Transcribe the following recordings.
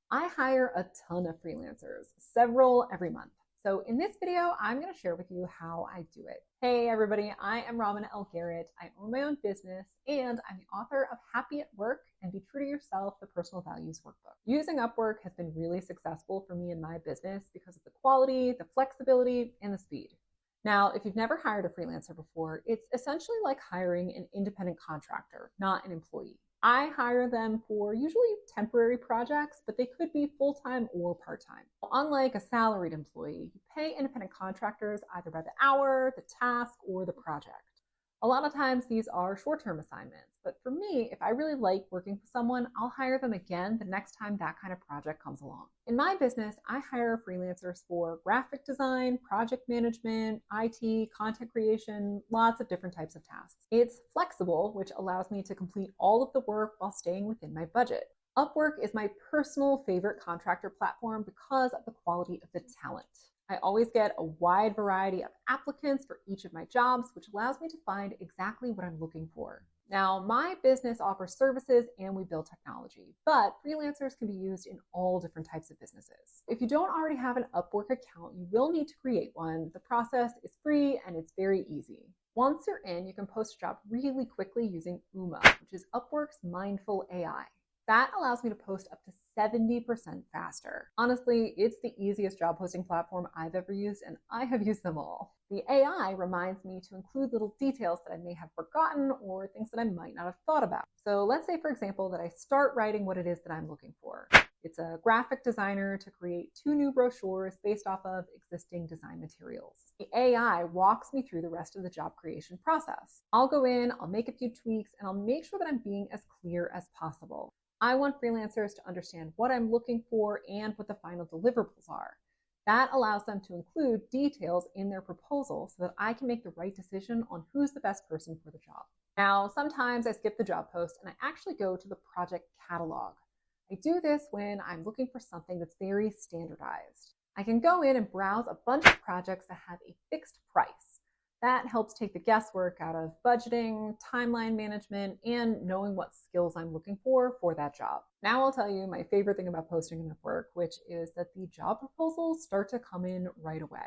I hire a ton of freelancers, several every month. So in this video, I'm going to share with you how I do it. Hey everybody, I am Robyn Garret. I own my own business and I'm the author of Happy at Work and Be True to Yourself, the Personal Values Workbook. Using Upwork has been really successful for me in my business because of the quality, the flexibility, and the speed. Now, if you've never hired a freelancer before, it's essentially like hiring an independent contractor, not an employee. I hire them for usually temporary projects, but they could be full-time or part-time. Unlike a salaried employee, you pay independent contractors either by the hour, the task, or the project. A lot of times these are short-term assignments, but for me, if I really like working for someone, I'll hire them again the next time that kind of project comes along. In my business, I hire freelancers for graphic design, project management, IT, content creation, lots of different types of tasks. It's flexible, which allows me to complete all of the work while staying within my budget. Upwork is my personal favorite contractor platform because of the quality of the talent. I always get a wide variety of applicants for each of my jobs, which allows me to find exactly what I'm looking for. Now, my business offers services and we build technology, but freelancers can be used in all different types of businesses. If you don't already have an Upwork account, you will need to create one. The process is free and it's very easy. Once you're in, you can post a job really quickly using Uma, which is Upwork's mindful AI. That allows me to post up to 70% faster. Honestly, it's the easiest job posting platform I've ever used, and I have used them all. The AI reminds me to include little details that I may have forgotten or things that I might not have thought about. So let's say, for example, that I start writing what it is that I'm looking for. It's a graphic designer to create 2 new brochures based off of existing design materials. The AI walks me through the rest of the job creation process. I'll go in, I'll make a few tweaks, and I'll make sure that I'm being as clear as possible. I want freelancers to understand what I'm looking for and what the final deliverables are. That allows them to include details in their proposal so that I can make the right decision on who's the best person for the job. Now, sometimes I skip the job post and I actually go to the project catalog. I do this when I'm looking for something that's very standardized. I can go in and browse a bunch of projects that have a fixed price. That helps take the guesswork out of budgeting, timeline management, and knowing what skills I'm looking for that job. Now I'll tell you my favorite thing about posting in Upwork, which is that the job proposals start to come in right away.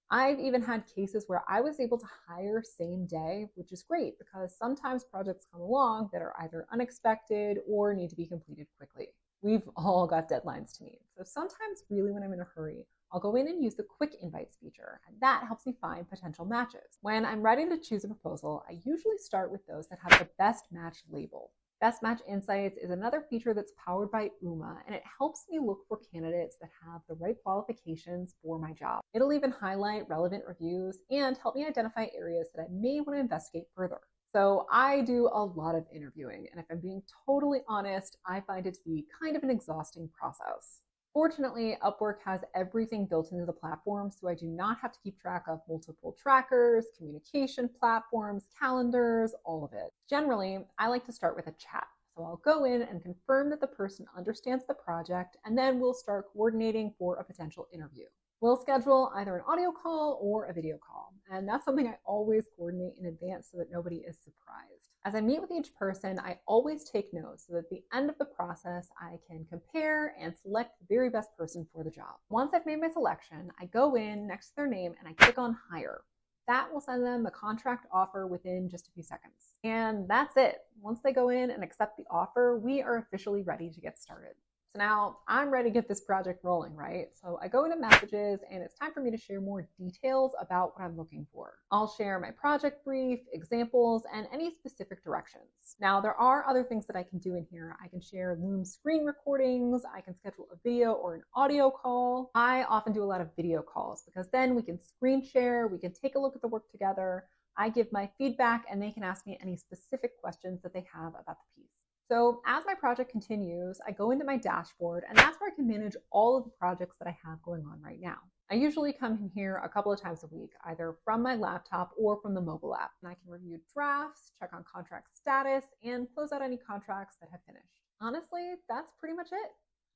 I've even had cases where I was able to hire same day, which is great because sometimes projects come along that are either unexpected or need to be completed quickly. We've all got deadlines to meet. So sometimes really when I'm in a hurry, I'll go in and use the quick invites feature, and that helps me find potential matches. When I'm ready to choose a proposal, I usually start with those that have the best match label. Best Match Insights is another feature that's powered by Uma, and it helps me look for candidates that have the right qualifications for my job. It'll even highlight relevant reviews and help me identify areas that I may want to investigate further. So I do a lot of interviewing, and if I'm being totally honest, I find it to be kind of an exhausting process. Fortunately, Upwork has everything built into the platform, so I do not have to keep track of multiple trackers, communication platforms, calendars, all of it. Generally, I like to start with a chat. So I'll go in and confirm that the person understands the project, and then we'll start coordinating for a potential interview. We'll schedule either an audio call or a video call, and that's something I always coordinate in advance so that nobody is surprised. As I meet with each person, I always take notes so that at the end of the process, I can compare and select the very best person for the job. Once I've made my selection, I go in next to their name and I click on Hire. That will send them the contract offer within just a few seconds. And that's it. Once they go in and accept the offer, we are officially ready to get started. So now I'm ready to get this project rolling, right? So I go into messages and it's time for me to share more details about what I'm looking for. I'll share my project brief, examples, and any specific directions. Now there are other things that I can do in here. I can share Loom screen recordings. I can schedule a video or an audio call. I often do a lot of video calls because then we can screen share, we can take a look at the work together. I give my feedback and they can ask me any specific questions that they have about the piece. So as my project continues, I go into my dashboard and that's where I can manage all of the projects that I have going on right now. I usually come in here a couple of times a week, either from my laptop or from the mobile app, and I can review drafts, check on contract status, and close out any contracts that have finished. Honestly, that's pretty much it.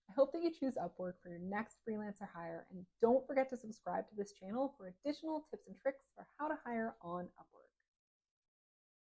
I hope that you choose Upwork for your next freelancer hire, and don't forget to subscribe to this channel for additional tips and tricks for how to hire on Upwork.